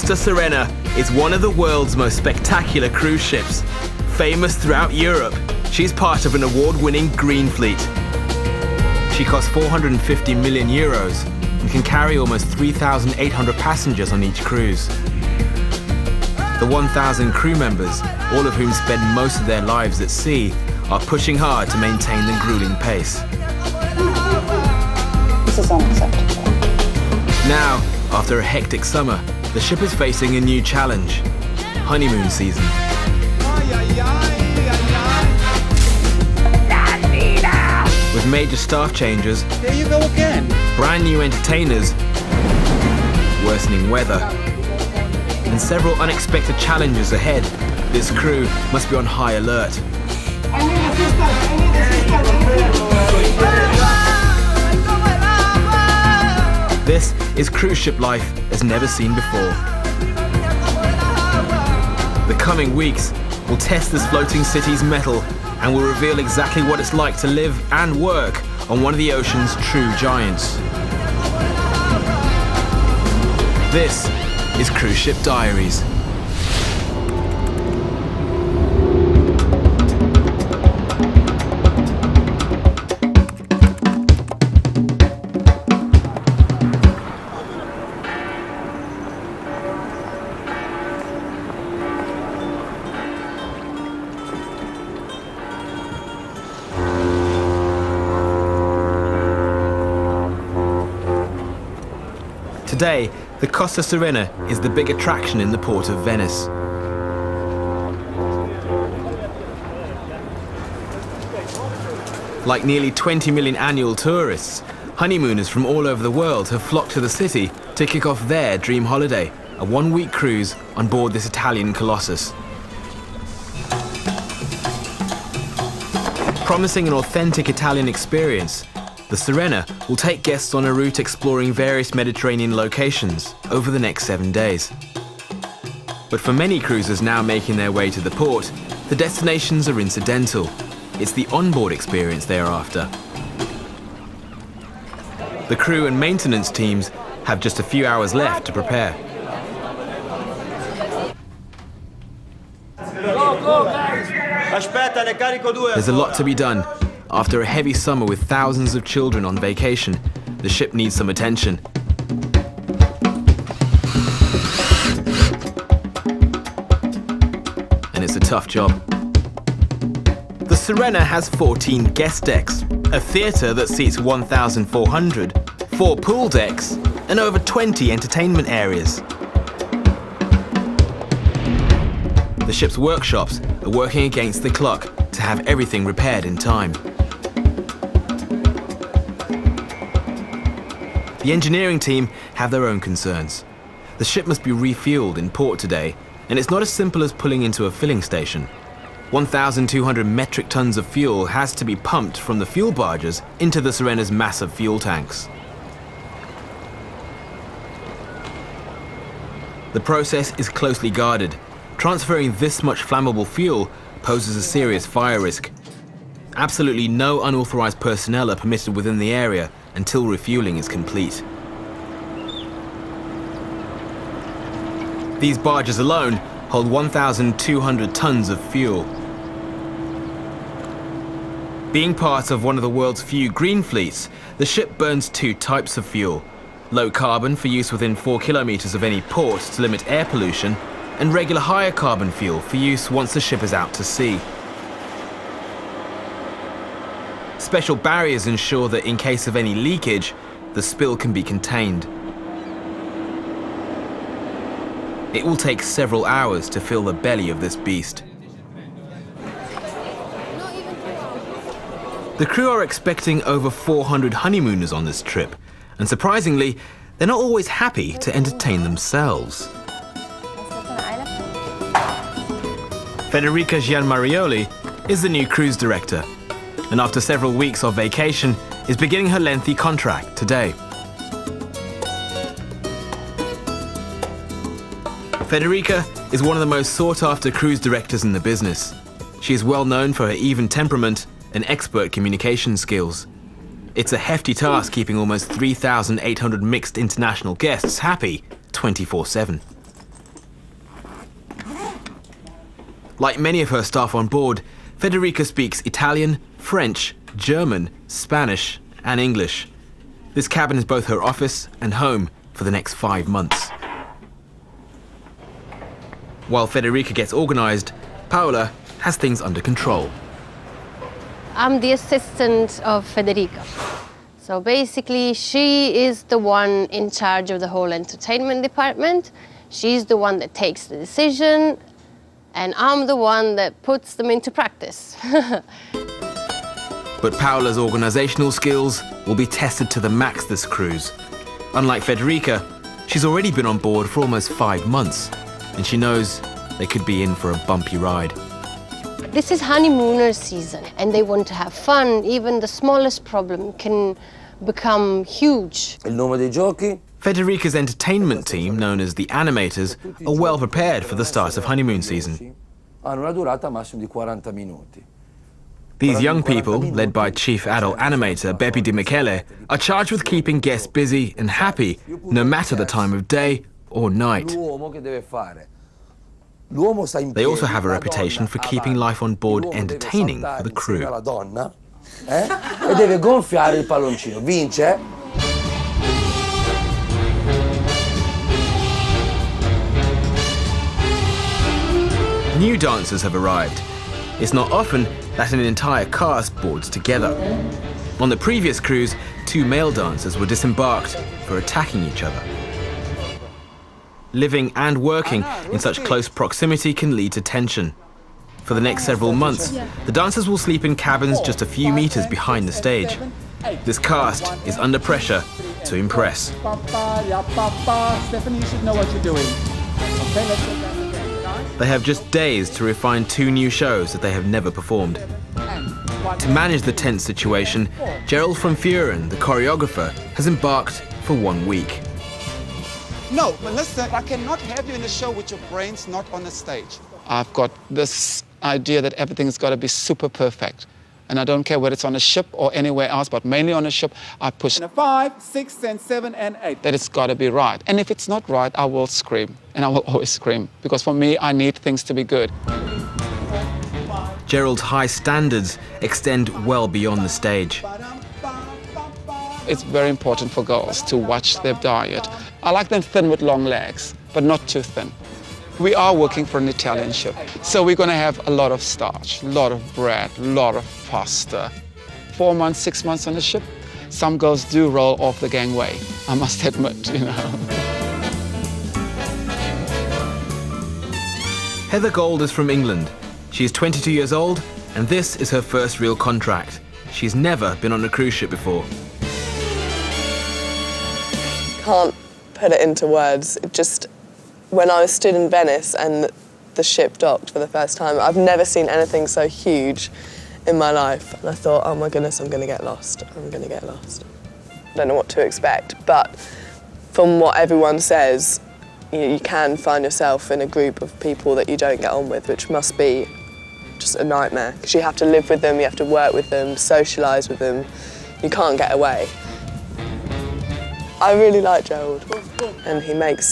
Costa Serena is one of the world's most spectacular cruise ships. Famous throughout Europe, she's part of an award-winning green fleet. She costs 450 million euros and can carry almost 3,800 passengers on each cruise. The 1,000 crew members, all of whom spend most of their lives at sea, are pushing hard to maintain the grueling pace. This is unacceptable. Now, after a hectic summer, the ship is facing a new challenge: honeymoon season. With major staff changes, there you go again. Brand new entertainers, worsening weather, and several unexpected challenges ahead, this crew must be on high alert. This is cruise ship life as never seen before. The coming weeks will test this floating city's mettle and will reveal exactly what it's like to live and work on one of the ocean's true giants. This is Cruise Ship Diaries. Today, the Costa Serena is the big attraction in the port of Venice. Like nearly 20 million annual tourists, honeymooners from all over the world have flocked to the city to kick off their dream holiday, a one-week cruise on board this Italian colossus. Promising an authentic Italian experience, the Serena will take guests on a route exploring various Mediterranean locations over the next 7 days. But for many cruisers now making their way to the port, the destinations are incidental. It's the onboard experience they are after. The crew and maintenance teams have just a few hours left to prepare. There's a lot to be done. After a heavy summer with thousands of children on vacation, the ship needs some attention. And it's a tough job. The Serena has 14 guest decks, a theatre that seats 1,400, 4 pool decks, and over 20 entertainment areas. The ship's workshops are working against the clock to have everything repaired in time. The engineering team have their own concerns. The ship must be refueled in port today, and it's not as simple as pulling into a filling station. 1,200 metric tons of fuel has to be pumped from the fuel barges into the Serena's massive fuel tanks. The process is closely guarded. Transferring this much flammable fuel poses a serious fire risk. Absolutely no unauthorized personnel are permitted within the area until refueling is complete. These barges alone hold 1,200 tons of fuel. Being part of one of the world's few green fleets, the ship burns 2 types of fuel: low carbon for use within 4 kilometers of any port to limit air pollution, and regular higher carbon fuel for use once the ship is out to sea. Special barriers ensure that in case of any leakage, the spill can be contained. It will take several hours to fill the belly of this beast. The crew are expecting over 400 honeymooners on this trip, and surprisingly, they're not always happy to entertain themselves. Federica Gianmarioli is the new cruise director, and after several weeks of vacation, is beginning her lengthy contract today. Federica is one of the most sought-after cruise directors in the business. She is well known for her even temperament and expert communication skills. It's a hefty task keeping almost 3,800 mixed international guests happy 24/7. Like many of her staff on board, Federica speaks Italian, French, German, Spanish, and English. This cabin is both her office and home for the next 5 months. While Federica gets organized, Paola has things under control. I'm the assistant of Federica. So basically, she is the one in charge of the whole entertainment department. She's the one that takes the decision, and I'm the one that puts them into practice. But Paola's organizational skills will be tested to the max this cruise. Unlike Federica, she's already been on board for almost 5 months, and she knows they could be in for a bumpy ride. This is honeymooners season, and they want to have fun. Even the smallest problem can become huge. Il nome dei giochi? Federica's entertainment team, known as the Animators, are well prepared for the start of honeymoon season. Hanno una durata massima di 40 minuti. These young people, led by Chief Adult Animator Beppe Di Michele, are charged with keeping guests busy and happy, no matter the time of day or night. They also have a reputation for keeping life on board entertaining for the crew. E deve gonfiare il palloncino. Vince? New dancers have arrived. It's not often that an entire cast boards together. On the previous cruise, 2 male dancers were disembarked for attacking each other. Living and working in such close proximity can lead to tension. For the next several months, the dancers will sleep in cabins just a few meters behind the stage. This cast is under pressure to impress. Stephanie, you should know what you're doing. Okay, let's get that again. They have just days to refine 2 new shows that they have never performed. To manage the tense situation, Gerald from Furen, the choreographer, has embarked for 1 week. No, but listen, I cannot have you in the show with your brains not on the stage. I've got this idea that everything's got to be super perfect. And I don't care whether it's on a ship or anywhere else, but mainly on a ship, I push And a 5, 6, and 7, and 8. that it's got to be right. And if it's not right, I will scream. And I will always scream. Because for me, I need things to be good. Gerald's high standards extend well beyond the stage. It's very important for girls to watch their diet. I like them thin with long legs, but not too thin. We are working for an Italian ship, so we're going to have a lot of starch, a lot of bread, a lot of pasta. 4 months, 6 months on the ship, some girls do roll off the gangway, I must admit, you know. Heather Gold is from England. She is 22 years old, and this is her first real contract. She's never been on a cruise ship before. Can't put it into words. It just, when I was stood in Venice and the ship docked for the first time, I've never seen anything so huge in my life. And I thought, oh my goodness, I'm going to get lost. I'm going to get lost. I don't know what to expect, but from what everyone says, you can find yourself in a group of people that you don't get on with, which must be just a nightmare. Because you have to live with them, you have to work with them, socialise with them. You can't get away. I really like Gerald, and he makes